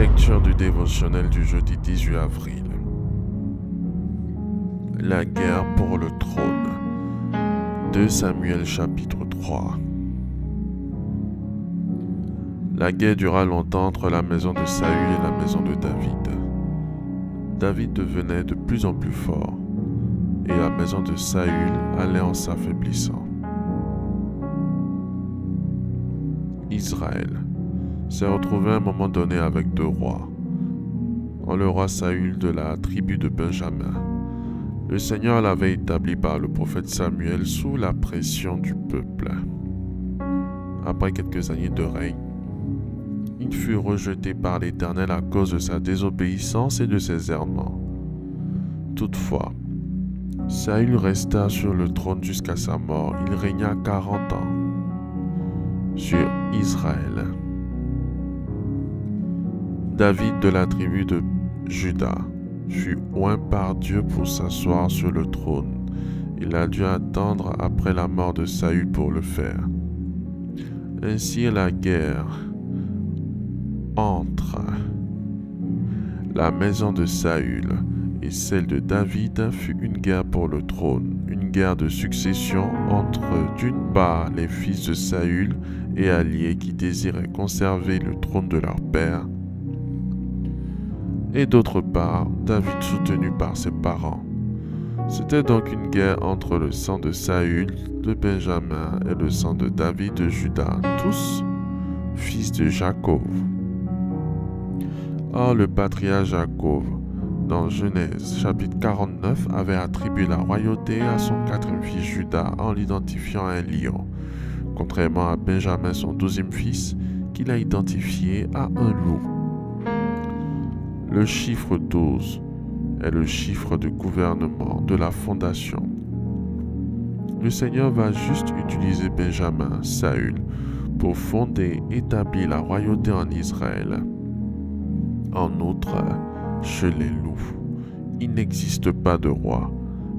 Lecture du dévotionnel du jeudi 18 avril. La guerre pour le trône. 2 Samuel chapitre 3. La guerre dura longtemps entre la maison de Saül et la maison de David. David devenait de plus en plus fort, et la maison de Saül allait en s'affaiblissant. Israël s'est retrouvé à un moment donné avec 2 rois. Le roi Saül de la tribu de Benjamin. Le Seigneur l'avait établi par le prophète Samuel sous la pression du peuple. Après quelques années de règne, il fut rejeté par l'Éternel à cause de sa désobéissance et de ses errements. Toutefois, Saül resta sur le trône jusqu'à sa mort. Il régna 40 ans sur Israël. David de la tribu de Juda fut oint par Dieu pour s'asseoir sur le trône. Il a dû attendre après la mort de Saül pour le faire. Ainsi la guerre entre la maison de Saül et celle de David fut une guerre pour le trône, une guerre de succession entre d'une part les fils de Saül et alliés qui désiraient conserver le trône de leur père, et d'autre part David soutenu par ses parents. C'était donc une guerre entre le sang de Saül de Benjamin et le sang de David de Juda, tous fils de Jacob. Or le patriarche Jacob, dans Genèse chapitre 49, avait attribué la royauté à son 4e fils Juda en l'identifiant à un lion, contrairement à Benjamin son 12e fils, qu'il a identifié à un loup. Le chiffre 12 est le chiffre de gouvernement de la fondation. Le Seigneur va juste utiliser Benjamin, Saül, pour fonder et établir la royauté en Israël. En outre, chez les loups, il n'existe pas de roi,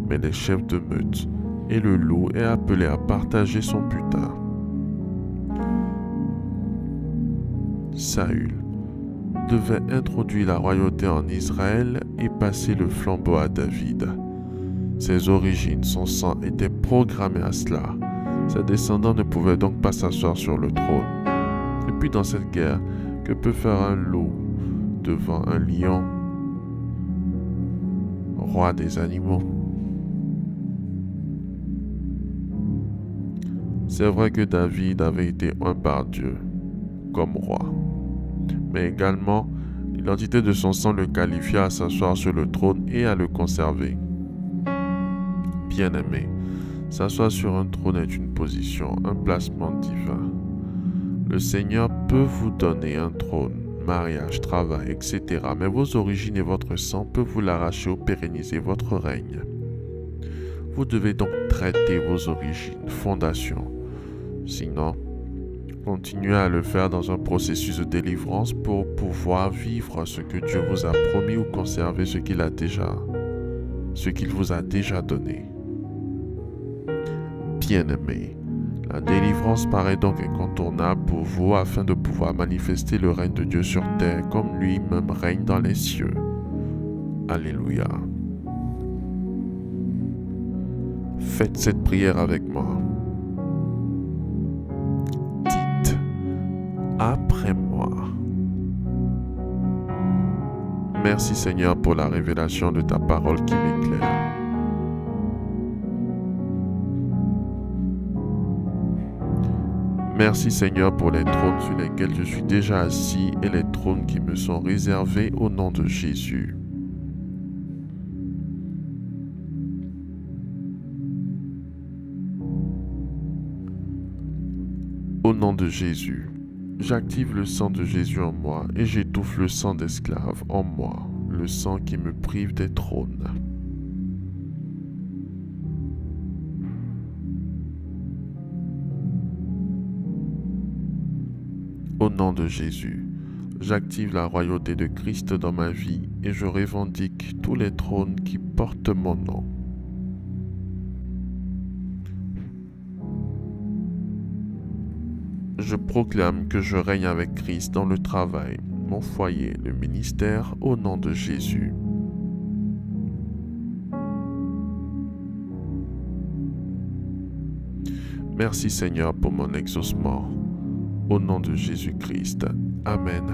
mais des chefs de meute, et le loup est appelé à partager son butin. Saül devait introduire la royauté en Israël et passer le flambeau à David. Ses origines, son sang était programmé à cela. Ses descendants ne pouvaient donc pas s'asseoir sur le trône. Et puis dans cette guerre, que peut faire un loup devant un lion, roi des animaux? C'est vrai que David avait été oint par Dieu comme roi, mais également l'identité de son sang le qualifiait à s'asseoir sur le trône et à le conserver. Bien-aimé, s'asseoir sur un trône est une position, un placement divin. Le Seigneur peut vous donner un trône, mariage, travail, etc. Mais vos origines et votre sang peuvent vous l'arracher ou pérenniser votre règne. Vous devez donc traiter vos origines, fondations. Sinon, continuez à le faire dans un processus de délivrance pour pouvoir vivre ce que Dieu vous a promis ou conserver ce qu'il vous a déjà donné. Bien-aimé, la délivrance paraît donc incontournable pour vous afin de pouvoir manifester le règne de Dieu sur terre comme lui-même règne dans les cieux. Alléluia. Faites cette prière avec moi. Dites après moi. Merci Seigneur pour la révélation de ta parole qui m'éclaire. Merci Seigneur pour les trônes sur lesquels je suis déjà assis et les trônes qui me sont réservés au nom de Jésus. Au nom de Jésus, j'active le sang de Jésus en moi et j'étouffe le sang d'esclaves en moi, le sang qui me prive des trônes. Au nom de Jésus, j'active la royauté de Christ dans ma vie et je revendique tous les trônes qui portent mon nom. Je proclame que je règne avec Christ dans le travail, mon foyer, le ministère, au nom de Jésus. Merci Seigneur pour mon exaucement. Au nom de Jésus-Christ. Amen.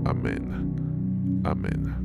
Amen. Amen.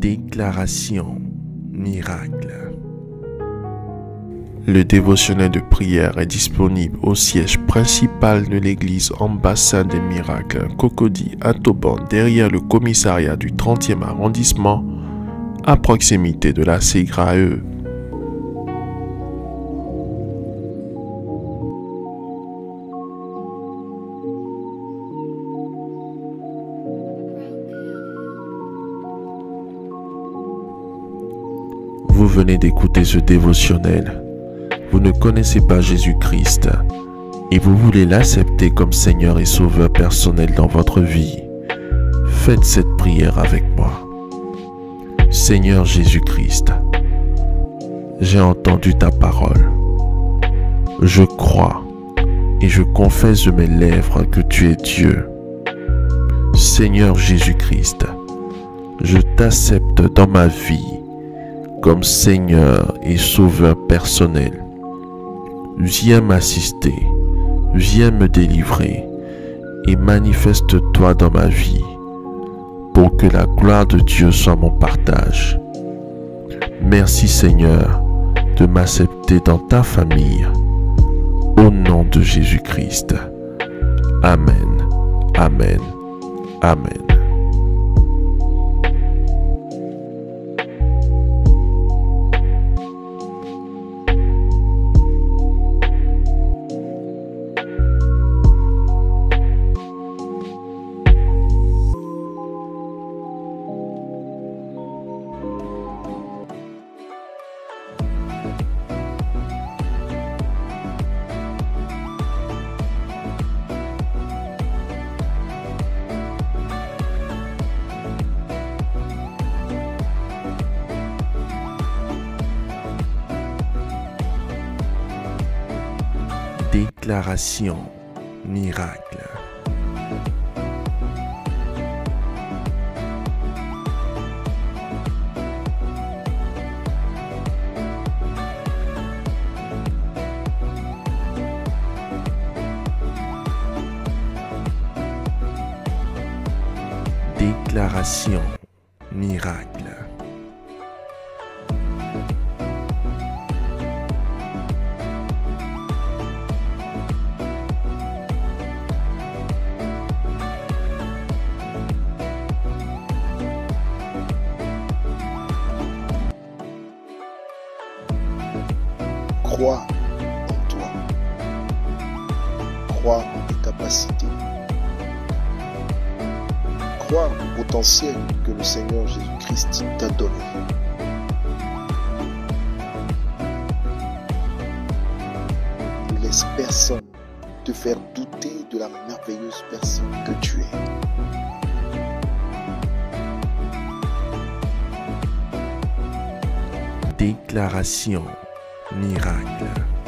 Déclaration miracle. Le dévotionnel de prière est disponible au siège principal de l'église Ambassade des Miracles, Cocody à Toban, derrière le commissariat du 30e arrondissement, à proximité de la CGRAE. Vous venez d'écouter ce dévotionnel. Vous ne connaissez pas Jésus-Christ et vous voulez l'accepter comme Seigneur et Sauveur personnel dans votre vie. Faites cette prière avec moi. Seigneur Jésus-Christ, j'ai entendu ta parole. Je crois et je confesse de mes lèvres que tu es Dieu. Seigneur Jésus-Christ, je t'accepte dans ma vie comme Seigneur et Sauveur personnel. Viens m'assister, viens me délivrer et manifeste-toi dans ma vie pour que la gloire de Dieu soit mon partage. Merci Seigneur de m'accepter dans ta famille. Au nom de Jésus-Christ. Amen. Amen. Amen. Déclaration miracle. Déclaration miracle. Crois en toi. Crois en tes capacités. Crois au potentiel que le Seigneur Jésus-Christ t'a donné. Ne laisse personne te faire douter de la merveilleuse personne que tu es. Déclaration miracle.